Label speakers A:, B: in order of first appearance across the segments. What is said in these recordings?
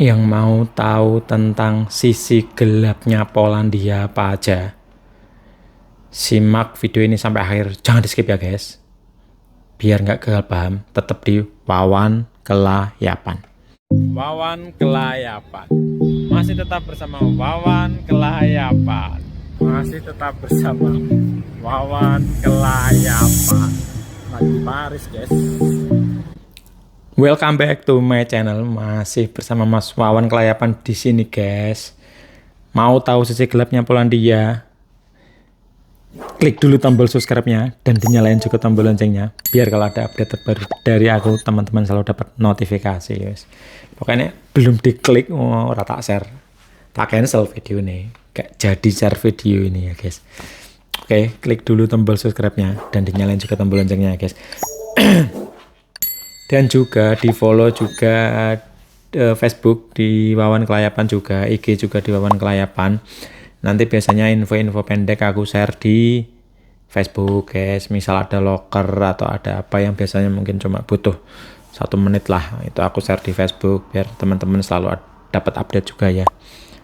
A: Yang mau tahu tentang sisi gelapnya Polandia apa aja, simak video ini sampai akhir. Jangan di skip ya guys, biar nggak gagal paham. Tetap di Wawan Kelayapan. Wawan Kelayapan. Masih tetap bersama Wawan Kelayapan. Masih tetap bersama Wawan Kelayapan. Lagi Paris guys. Welcome back to my channel. Masih bersama Mas Wawan Kelayapan di sini guys. Mau tahu sisi gelapnya Polandia? Klik dulu tombol subscribe-nya dan dinyalain juga tombol loncengnya biar kalau ada update terbaru dari aku teman-teman selalu dapat notifikasi guys. Pokoknya belum diklik ora tak share, tak cancel video ini, gak jadi share video ini ya guys. Oke, klik dulu tombol subscribe-nya dan dinyalain juga tombol loncengnya guys. Dan juga di follow juga Facebook di Wawan Kelayapan juga, IG juga di Wawan Kelayapan. Nanti biasanya info-info pendek aku share di Facebook guys. Misal ada locker atau ada apa yang biasanya mungkin cuma butuh 1 menit lah, itu aku share di Facebook biar teman-teman selalu dapat update juga ya.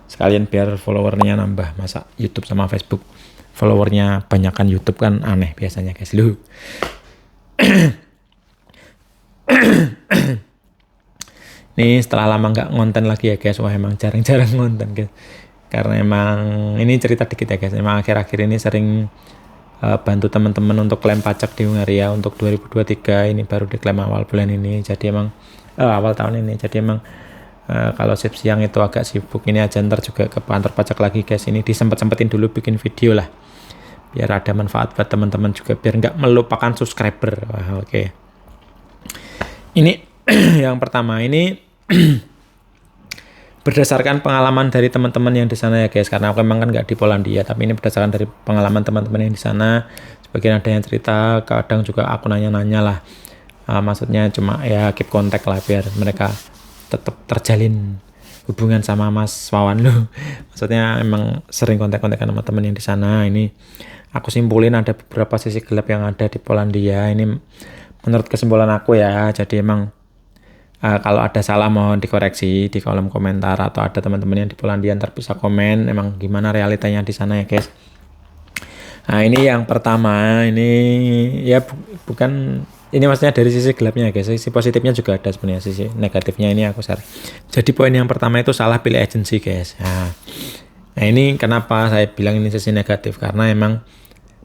A: Sekalian biar followernya nambah. Masa YouTube sama Facebook followernya banyakan YouTube kan aneh biasanya guys lu. Nih setelah lama nggak ngonten lagi ya guys. Wah emang jarang-jarang ngonten guys, karena emang ini cerita dikit ya guys. Emang akhir-akhir ini sering bantu teman-teman untuk klaim pajak di Hungaria untuk 2023 ini, baru diklaim awal bulan ini. Jadi emang awal tahun ini. Jadi emang kalau shift siang itu agak sibuk ini aja, ntar juga ke kantor pajak lagi guys. Ini disempet-sempetin dulu bikin video lah biar ada manfaat buat teman-teman juga, biar nggak melupakan subscriber. Wah, oke. Ini yang pertama ini berdasarkan pengalaman dari teman-teman yang di sana ya guys, karena aku memang kan nggak di Polandia, tapi ini berdasarkan dari pengalaman teman-teman yang di sana. Sebagian ada yang cerita, kadang juga aku nanya-nanya lah, maksudnya cuma ya keep kontak lah biar mereka tetap terjalin hubungan sama Mas Wawan loh. Maksudnya emang sering kontak-kontakan sama teman yang di sana. Ini aku simpulin ada beberapa sisi gelap yang ada di Polandia ini menurut kesimpulan aku ya. Jadi emang kalau ada salah mohon dikoreksi di kolom komentar, atau ada teman-teman yang di Polandia ntar bisa komen emang gimana realitanya di sana ya guys. Nah ini yang pertama, ini ya bukan, ini maksudnya dari sisi gelapnya ya guys. Sisi positifnya juga ada sebenarnya, sisi negatifnya ini aku share. Jadi poin yang pertama itu salah pilih agensi guys. Nah ini kenapa saya bilang ini sisi negatif, karena emang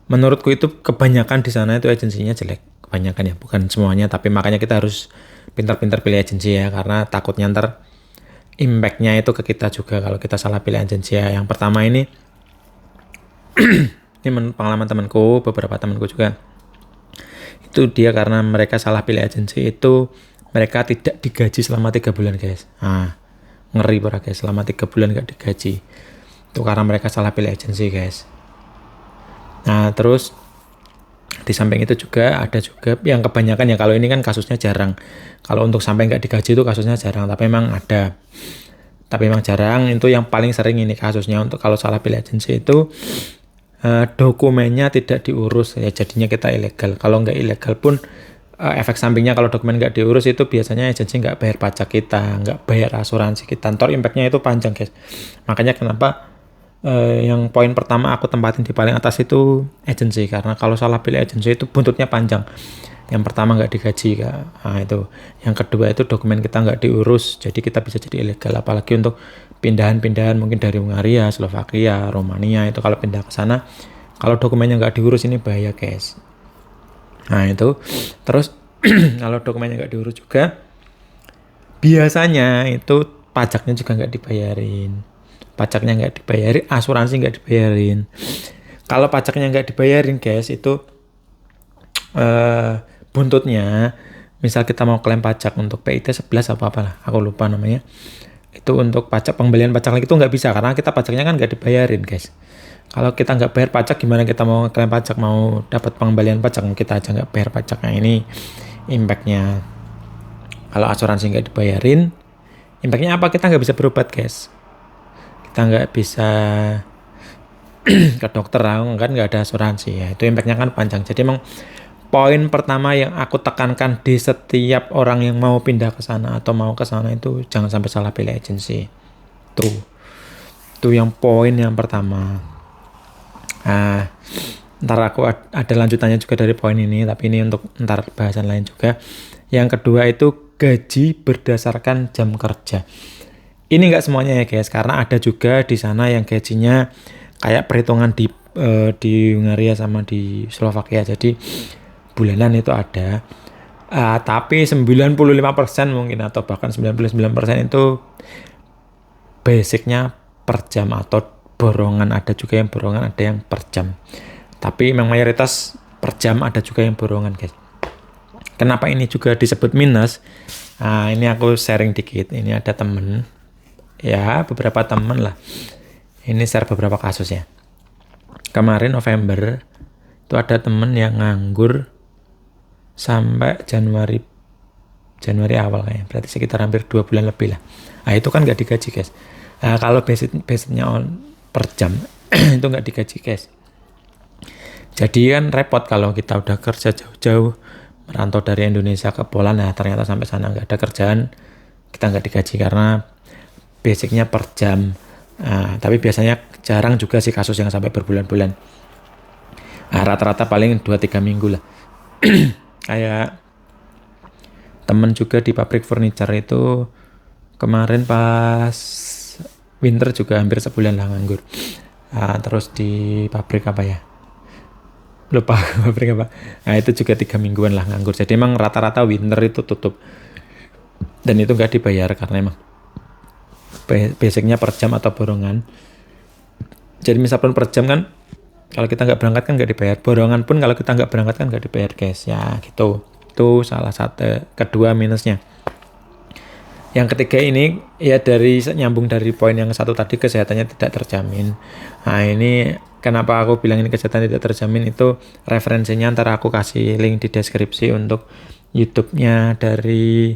A: menurutku itu kebanyakan di sana itu agensinya jelek. Kebanyakan ya, bukan semuanya, tapi makanya kita harus pintar-pintar pilih agensi ya, karena takutnya ntar impact-nya itu ke kita juga kalau kita salah pilih agensi ya. Yang pertama ini ini pengalaman temanku, beberapa temanku juga, itu dia karena mereka salah pilih agensi itu mereka tidak digaji selama 3 bulan guys. Ngeri parah guys, selama 3 bulan gak digaji itu karena mereka salah pilih agensi guys. Nah terus di samping itu juga ada juga yang kebanyakan ya, kalau ini kan kasusnya jarang, kalau untuk sampai nggak digaji itu kasusnya jarang, tapi memang ada, tapi memang jarang. Itu yang paling sering ini kasusnya untuk kalau salah pilih agensi itu dokumennya tidak diurus ya, jadinya kita ilegal. Kalau nggak ilegal pun efek sampingnya kalau dokumen nggak diurus itu biasanya agensi nggak bayar pajak kita, nggak bayar asuransi kita, ntar impactnya itu panjang guys. Makanya kenapa yang poin pertama aku tempatin di paling atas itu agensi, karena kalau salah pilih agensi itu buntutnya panjang. Yang pertama nggak digaji Kak. Itu yang kedua itu dokumen kita nggak diurus, jadi kita bisa jadi ilegal. Apalagi untuk pindahan-pindahan mungkin dari Hungaria, Slovakia, Romania, itu kalau pindah ke sana kalau dokumennya nggak diurus ini bahaya guys. Itu terus kalau dokumennya nggak diurus juga biasanya itu pajaknya juga nggak dibayarin. Pajaknya nggak dibayarin, asuransi nggak dibayarin. Kalau pajaknya nggak dibayarin guys, itu buntutnya, misal kita mau klaim pajak untuk PIT 11 apalah, aku lupa namanya, itu untuk pajak pembelian pajak lagi itu nggak bisa, karena kita pajaknya kan nggak dibayarin guys. Kalau kita nggak bayar pajak, gimana kita mau klaim pajak, mau dapat pengembalian pajak, kita aja nggak bayar pajaknya. Ini impactnya. Kalau asuransi nggak dibayarin, impactnya apa? Kita nggak bisa berobat guys, kita nggak bisa ke dokter kan nggak ada asuransi ya, itu impactnya kan panjang. Jadi emang poin pertama yang aku tekankan di setiap orang yang mau pindah ke sana atau mau ke sana itu jangan sampai salah pilih agensi. Itu yang poin yang pertama. Ntar aku ada lanjutannya juga dari poin ini, tapi ini untuk ntar bahasan lain juga. Yang kedua itu gaji berdasarkan jam kerja. Ini nggak semuanya ya guys, karena ada juga di sana yang gajinya kayak perhitungan di Hungaria sama di Slovakia. Jadi bulanan itu ada. Tapi 95% mungkin atau bahkan 99% itu basicnya per jam atau borongan. Ada juga yang borongan, ada yang per jam. Tapi memang mayoritas per jam, ada juga yang borongan guys. Kenapa ini juga disebut minus? Ini aku sharing dikit. Ini ada temen, ya beberapa temen lah. Ini share beberapa kasus ya. Kemarin November itu ada temen yang nganggur sampai Januari awal kayaknya. Berarti sekitar hampir 2 bulan lebih lah. Itu kan nggak digaji guys. Kalau basicnya per jam itu nggak digaji guys. Jadi kan repot kalau kita udah kerja jauh-jauh merantau dari Indonesia ke Poland, ternyata sampai sana nggak ada kerjaan, kita nggak digaji karena basicnya per jam. Tapi biasanya jarang juga sih kasus yang sampai berbulan-bulan. Rata-rata paling 2-3 minggu lah. Kayak temen juga di pabrik furniture itu kemarin pas winter juga hampir sebulan lah nganggur. Terus di pabrik apa ya? Lupa pabrik apa. Itu juga 3 mingguan lah nganggur. Jadi emang rata-rata winter itu tutup. Dan itu nggak dibayar karena emang basicnya per jam atau borongan. Jadi misalkan per jam kan, kalau kita nggak berangkat kan nggak dibayar. Borongan pun kalau kita nggak berangkat kan nggak dibayar guys. Ya gitu. Itu salah satu. Kedua minusnya. Yang ketiga ini ya nyambung dari poin yang satu tadi, kesehatannya tidak terjamin. Ini kenapa aku bilang ini kesehatan tidak terjamin, itu referensinya ntar aku kasih link di deskripsi untuk YouTube-nya dari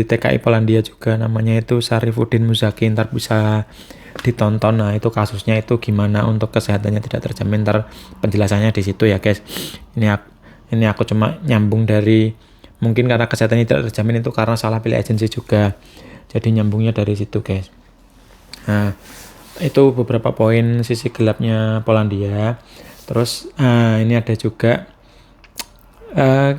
A: TKI Polandia juga, namanya itu Syarifuddin Muzaki, ntar bisa ditonton. Itu kasusnya itu gimana untuk kesehatannya tidak terjamin, ntar penjelasannya di situ ya guys. Ini aku cuma nyambung dari, mungkin karena kesehatannya tidak terjamin itu karena salah pilih agensi juga, jadi nyambungnya dari situ guys. Itu beberapa poin sisi gelapnya Polandia. Terus ini ada juga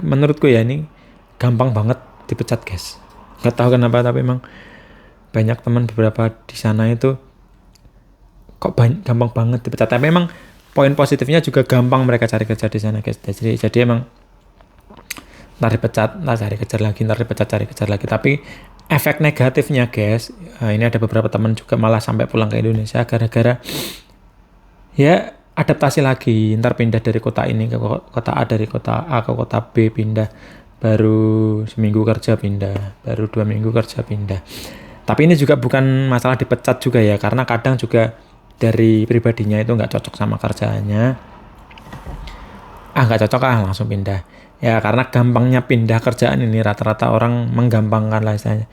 A: menurutku ya, ini gampang banget dipecat guys. Nggak tahu kenapa, tapi emang banyak teman beberapa di sana itu kok gampang banget dipecat. Tapi emang poin positifnya juga gampang mereka cari kerja di sana guys. Jadi emang ntar dipecat, ntar cari kerja lagi, ntar dipecat, cari kerja lagi. Tapi efek negatifnya guys, ini ada beberapa teman juga malah sampai pulang ke Indonesia gara-gara ya adaptasi lagi. Ntar pindah dari kota ini ke kota A, dari kota A ke kota B pindah, baru seminggu kerja pindah, baru 2 minggu kerja pindah. Tapi ini juga bukan masalah dipecat juga ya, karena kadang juga dari pribadinya itu nggak cocok sama kerjaannya. Nggak cocok langsung pindah. Ya karena gampangnya pindah kerjaan ini, rata-rata orang menggampangkan lah istilahnya.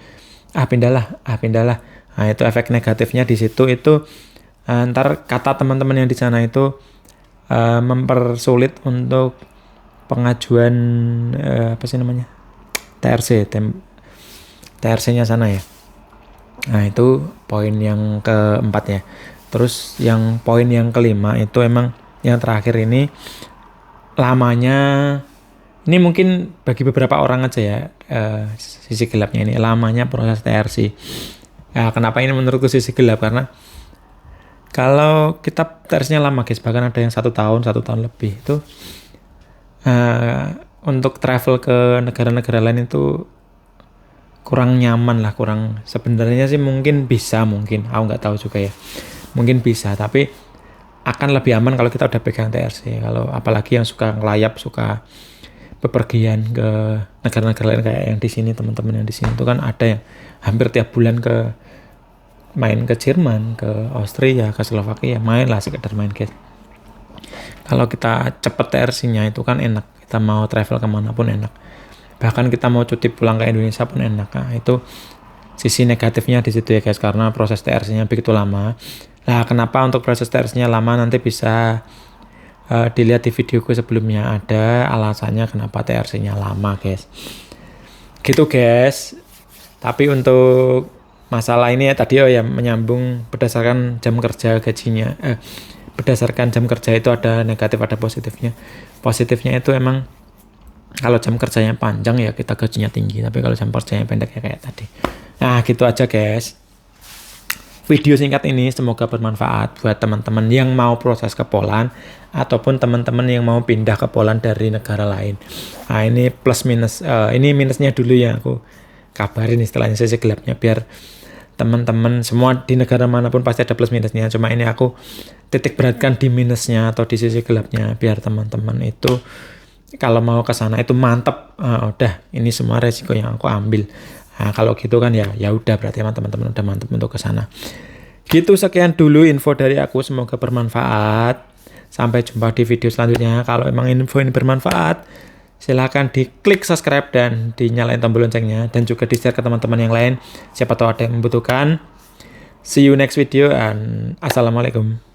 A: Pindahlah. Itu efek negatifnya di situ. Itu ntar kata teman-teman yang di sana itu mempersulit untuk pengajuan TRC-nya sana ya. Itu poin yang keempat ya. Terus yang poin yang kelima itu emang yang terakhir ini, lamanya. Ini mungkin bagi beberapa orang aja ya, sisi gelapnya ini, lamanya proses TRC. Kenapa ini menurutku sisi gelap? Karena kalau kita TRC-nya lama guys, bahkan ada yang 1 tahun lebih, itu untuk travel ke negara-negara lain itu kurang nyaman lah, sebenarnya sih mungkin aku nggak tahu juga ya, mungkin bisa, tapi akan lebih aman kalau kita udah pegang TRC. Kalau apalagi yang suka ngelayap, suka bepergian ke negara-negara lain kayak yang di sini, teman-teman yang di sini itu kan ada yang hampir tiap bulan main ke Jerman, ke Austria, ke Slovakia, main lah, sekedar main guys. Kalau kita cepet TRC-nya itu kan enak, kita mau travel kemana pun enak, bahkan kita mau cuti pulang ke Indonesia pun enak. Itu sisi negatifnya di situ ya guys, karena proses TRC-nya begitu lama. Kenapa untuk proses TRC-nya lama? Nanti bisa dilihat di videoku sebelumnya, ada alasannya kenapa TRC-nya lama guys. Gitu guys. Tapi untuk masalah ini ya tadi ya menyambung berdasarkan jam kerja gajinya. Berdasarkan jam kerja itu ada negatif ada positifnya. Positifnya itu emang kalau jam kerjanya panjang ya kita gajinya tinggi, tapi kalau jam kerjanya pendek ya kayak tadi. Nah gitu aja guys. Video singkat ini semoga bermanfaat buat teman-teman yang mau proses ke Poland ataupun teman-teman yang mau pindah ke Poland dari negara lain. Nah ini plus minus, ini minusnya dulu ya aku kabarin istilahnya sisi gelapnya biar teman-teman semua di negara manapun pasti ada plus minusnya. Cuma ini aku titik beratkan di minusnya atau di sisi gelapnya biar teman-teman itu kalau mau ke sana itu mantep. Udah ini semua resiko yang aku ambil. Nah, kalau gitu kan ya udah berarti emang teman-teman udah mantep untuk ke sana. Gitu sekian dulu info dari aku, semoga bermanfaat. Sampai jumpa di video selanjutnya. Kalau emang info ini bermanfaat, silahkan diklik subscribe dan dinyalain tombol loncengnya dan juga di-share ke teman-teman yang lain. Siapa tahu ada yang membutuhkan. See you next video and assalamualaikum.